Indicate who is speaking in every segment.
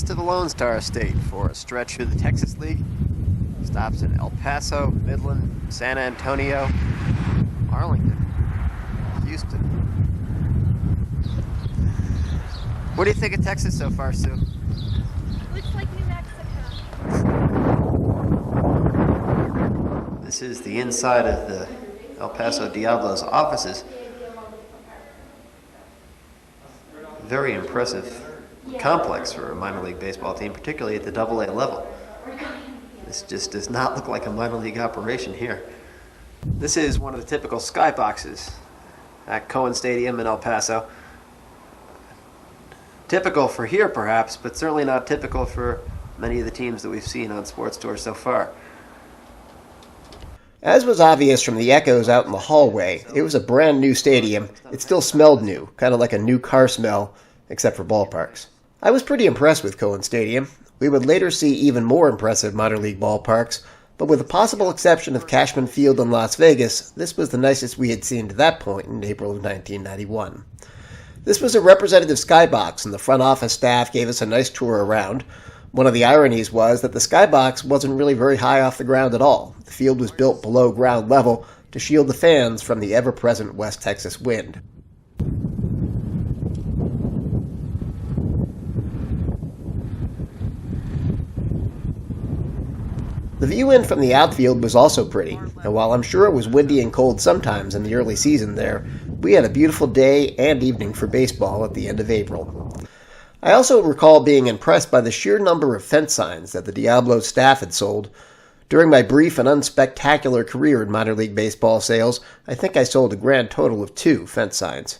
Speaker 1: heads to the Lone Star State for a stretch through the Texas League. Stops in El Paso, Midland, San Antonio, Arlington, Houston. What do you think of Texas so far, Sue?
Speaker 2: Looks like New Mexico.
Speaker 1: This is the inside of the El Paso Diablos offices. Very impressive complex for a minor league baseball team, particularly at the AA level. This just does not look like a minor league operation here. This is one of the typical skyboxes at Cohen Stadium in El Paso. Typical for here, perhaps, but certainly not typical for many of the teams that we've seen on sports tours so far. As was obvious from the echoes out in the hallway, it was a brand new stadium. It still smelled new, kind of like a new car smell, except for ballparks. I was pretty impressed with Cohen Stadium. We would later see even more impressive minor league ballparks, but with the possible exception of Cashman Field in Las Vegas, this was the nicest we had seen to that point in April of 1991. This was a representative skybox, and the front office staff gave us a nice tour around. One of the ironies was that the skybox wasn't really very high off the ground at all. The field was built below ground level to shield the fans from the ever-present West Texas wind. The view in from the outfield was also pretty, and while I'm sure it was windy and cold sometimes in the early season there, we had a beautiful day and evening for baseball at the end of April. I also recall being impressed by the sheer number of fence signs that the Diablos staff had sold. During my brief and unspectacular career in minor league baseball sales, I think I sold a grand total of 2 fence signs.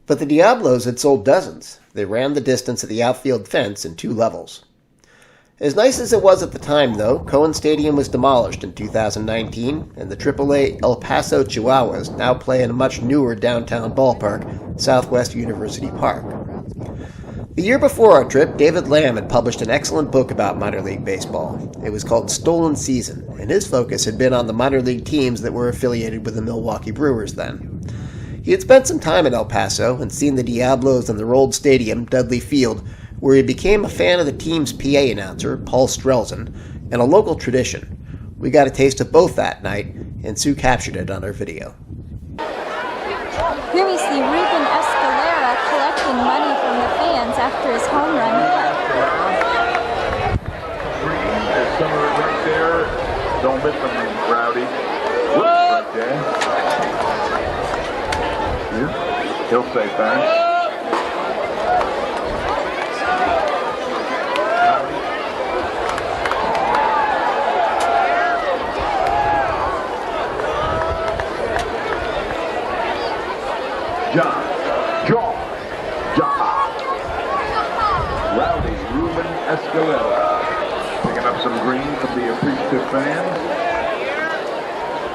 Speaker 1: But the Diablos had sold dozens. They ran the distance of the outfield fence in 2 levels. As nice as it was at the time, though, Cohen Stadium was demolished in 2019, and the AAA El Paso Chihuahuas now play in a much newer downtown ballpark, Southwest University Park. The year before our trip, David Lamb had published an excellent book about minor league baseball. It was called Stolen Season, and his focus had been on the minor league teams that were affiliated with the Milwaukee Brewers then. He had spent some time in El Paso and seen the Diablos in their old stadium, Dudley Field, where he became a fan of the team's PA announcer, Paul Strelzin, and a local tradition. We got a taste of both that night, and Sue captured it on her video.
Speaker 2: Here we see Ruben Escalera collecting money from the fans after his home run hit.
Speaker 3: Green is some of it right there. Don't miss them, Rowdy. Right there. Yeah. He'll say thanks. John. Rowdy Ruben Escalera. Picking up some green from the appreciative fans.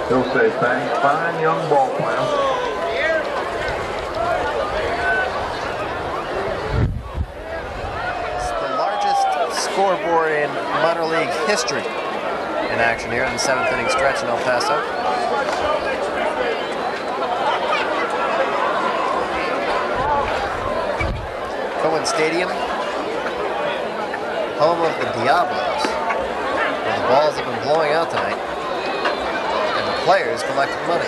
Speaker 3: He'll say thanks. Fine young ball player.
Speaker 1: It's the largest scoreboard in minor league history in action here in the 7th inning stretch in El Paso. Cohen Stadium, home of the Diablos, where the balls have been blowing out tonight, and the players collected money.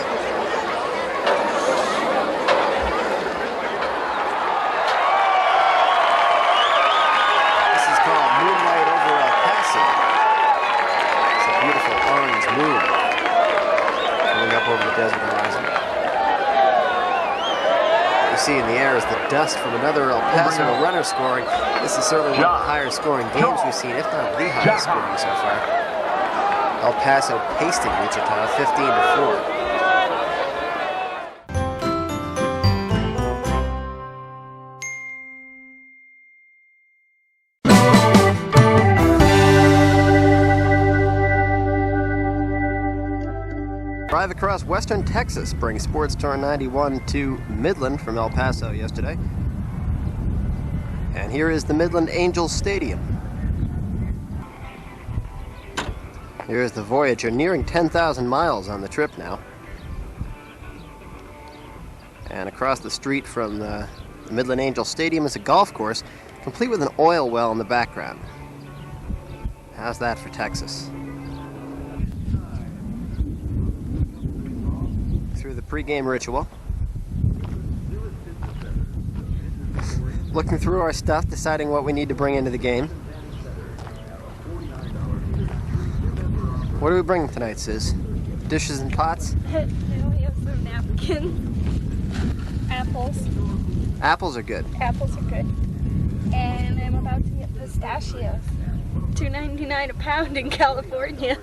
Speaker 1: This is called Moonlight over El Paso. It's a beautiful orange moon coming up over the desert horizon. See in the air is the dust from another El Paso runner scoring. This is certainly one of the higher scoring games we've seen, if not the highest scoring so far. El Paso pasting Wichita 15-4. Drive across western Texas brings Sports Tour 91 to Midland from El Paso yesterday. And here is the Midland Angels Stadium. Here is the Voyager, nearing 10,000 miles on the trip now. And across the street from the Midland Angels Stadium is a golf course. complete with an oil well in the background. How's that for Texas? Through the pregame ritual. Looking through our stuff, deciding what we need to bring into the game. What are we bringing tonight, Sis? Dishes and pots?
Speaker 2: No, we have some napkins. Apples.
Speaker 1: Apples are good.
Speaker 2: Apples are good. And I'm about to get pistachios. $2.99 a pound in California.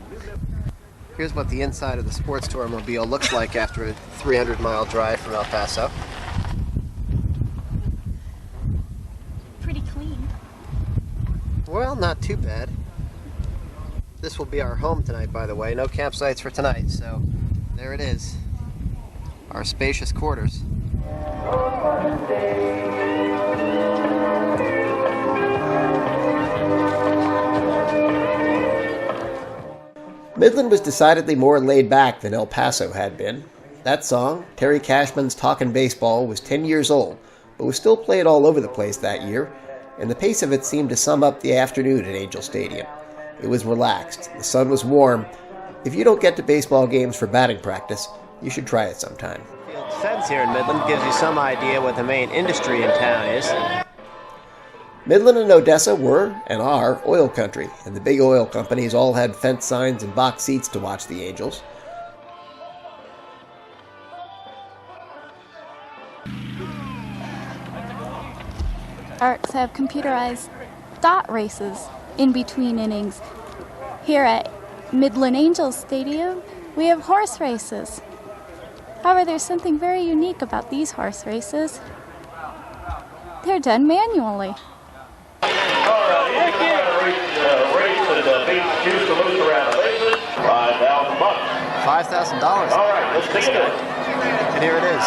Speaker 1: Here's what the inside of the sports tour mobile looks like after a 300-mile drive from El Paso.
Speaker 2: Pretty clean.
Speaker 1: Well, not too bad. This will be our home tonight, by the way. No campsites for tonight, so there it is. Our spacious quarters. Midland was decidedly more laid back than El Paso had been. That song, Terry Cashman's Talkin' Baseball, was 10 years old, but was still played all over the place that year, and the pace of it seemed to sum up the afternoon at Angel Stadium. It was relaxed, the sun was warm. If you don't get to baseball games for batting practice, you should try it sometime. Field fence here in Midland gives you some idea what the main industry in town is. Midland and Odessa were, and are, oil country, and the big oil companies all had fence signs and box seats to watch the Angels.
Speaker 2: Arcs have computerized dot races in between innings. Here at Midland Angels Stadium, we have horse races. However, there's something very unique about these horse races. They're done manually.
Speaker 1: $5,000. All right, let's take it. And here it is.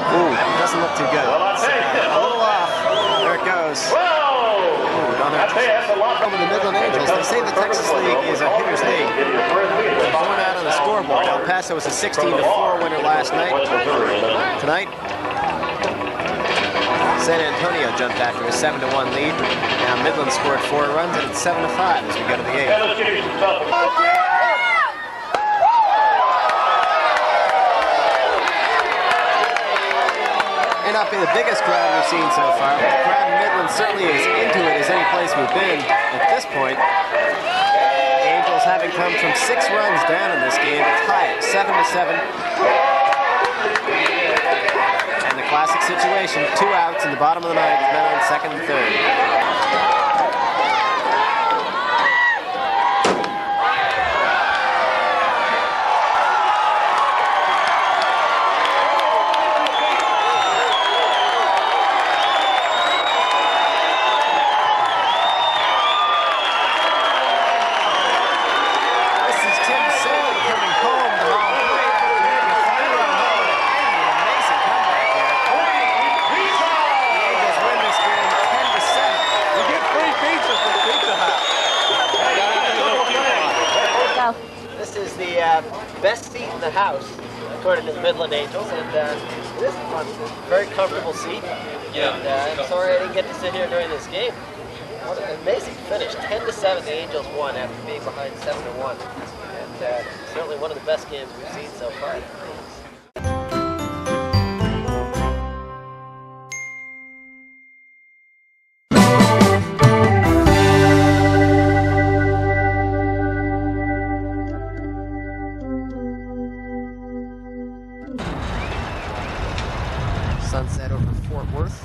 Speaker 1: Ooh, doesn't look too good. Well, a little off. There it goes. Ooh, don't have to. Over the Midland Angels, they say the Texas League is a hitter's league. Going out on the scoreboard. El Paso was a 16-4 winner last night. Tonight, San Antonio jumped after a 7-1 lead. Now Midland scored 4 runs, and it's 7-5 as we go to the 8th. May not be the biggest crowd we've seen so far, but the crowd in Midland certainly is into it as any place we've been at this point. The Angels, having come from 6 runs down in this game, to tie it 7-7. And the classic situation, 2 outs in the bottom of the 9th, men on second and third. This is the best seat in the house, according to the Midland Angels, and this is a very comfortable seat. And I'm sorry I didn't get to sit here during this game. What an amazing finish! 10-7, the Angels won after being behind 7-1, and certainly one of the best games we've seen so far. Sunset over Fort Worth.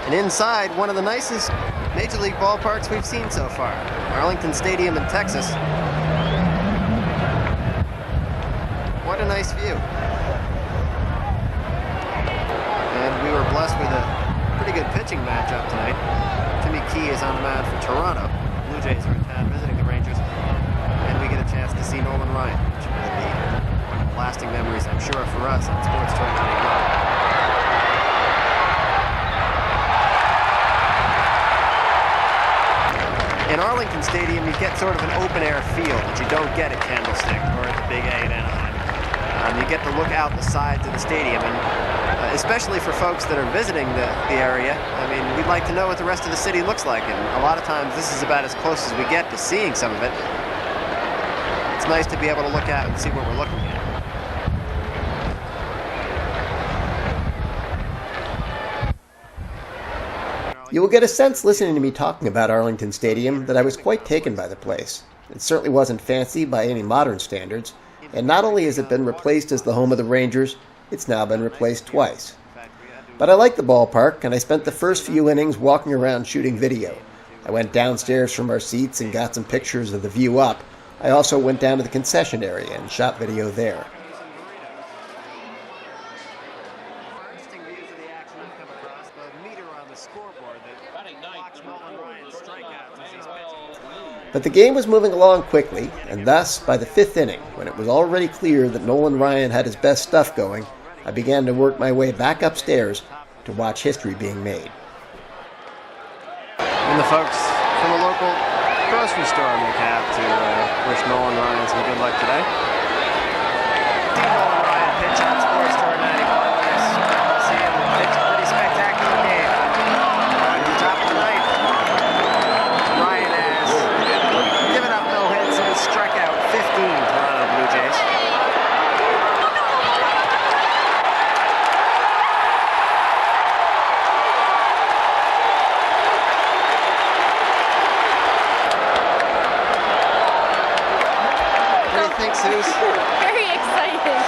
Speaker 1: And inside, one of the nicest Major League ballparks we've seen so far. Arlington Stadium in Texas. What a nice view. And we were blessed with a pretty good pitching matchup tonight. Jimmy Key is on the mound for Toronto. Blue Jays are in town visiting the Rangers. And we get a chance to see Nolan Ryan, which will be one of the lasting memories, I'm sure, for us on Sports 2021. In Arlington Stadium, you get sort of an open-air feel that you don't get at Candlestick or at the Big A in Anaheim. and you get to look out the sides of the stadium. And especially for folks that are visiting the area, I mean, we'd like to know what the rest of the city looks like. And a lot of times this is about as close as we get to seeing some of it. It's nice to be able to look out and see what we're looking at. You will get a sense listening to me talking about Arlington Stadium that I was quite taken by the place. It certainly wasn't fancy by any modern standards, and not only has it been replaced as the home of the Rangers, it's now been replaced twice. But I like the ballpark, and I spent the first few innings walking around shooting video. I went downstairs from our seats and got some pictures of the view up. I also went down to the concession area and shot video there. But the game was moving along quickly, and thus, by the fifth inning, when it was already clear that Nolan Ryan had his best stuff going, I began to work my way back upstairs to watch history being made. And the folks from the local grocery store make have to wish Nolan Ryan some good luck today. Nolan Ryan pitch on Sports Store 91. See him pitch a pretty spectacular game. At the top of the ninth, Ryan has given up no hits and has struck out 15 Toronto Blue Jays.
Speaker 2: Very excited.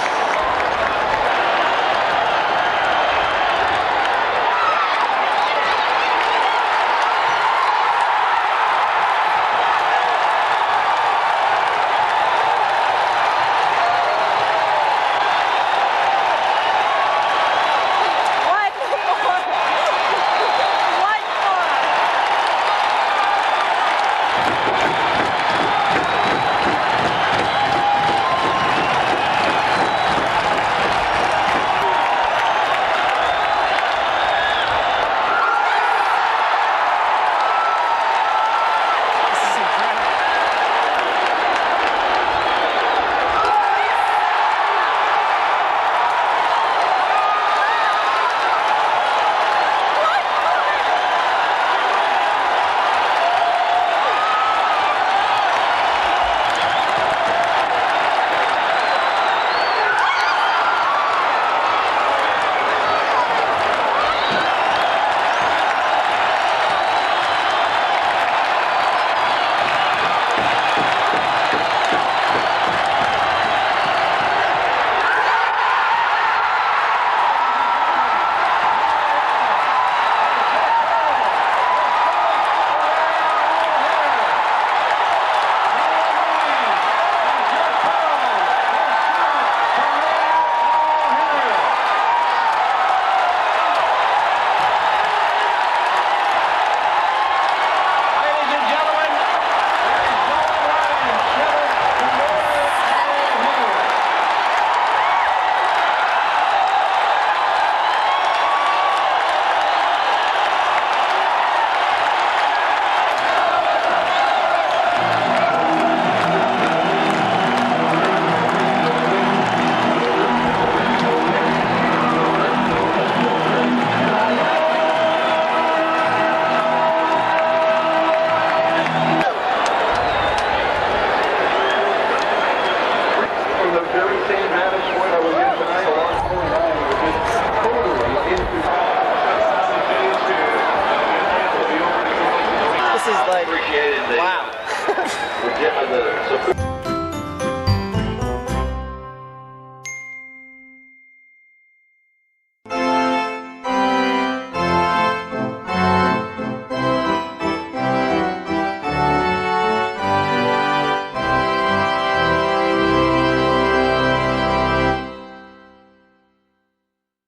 Speaker 1: This is like, wow.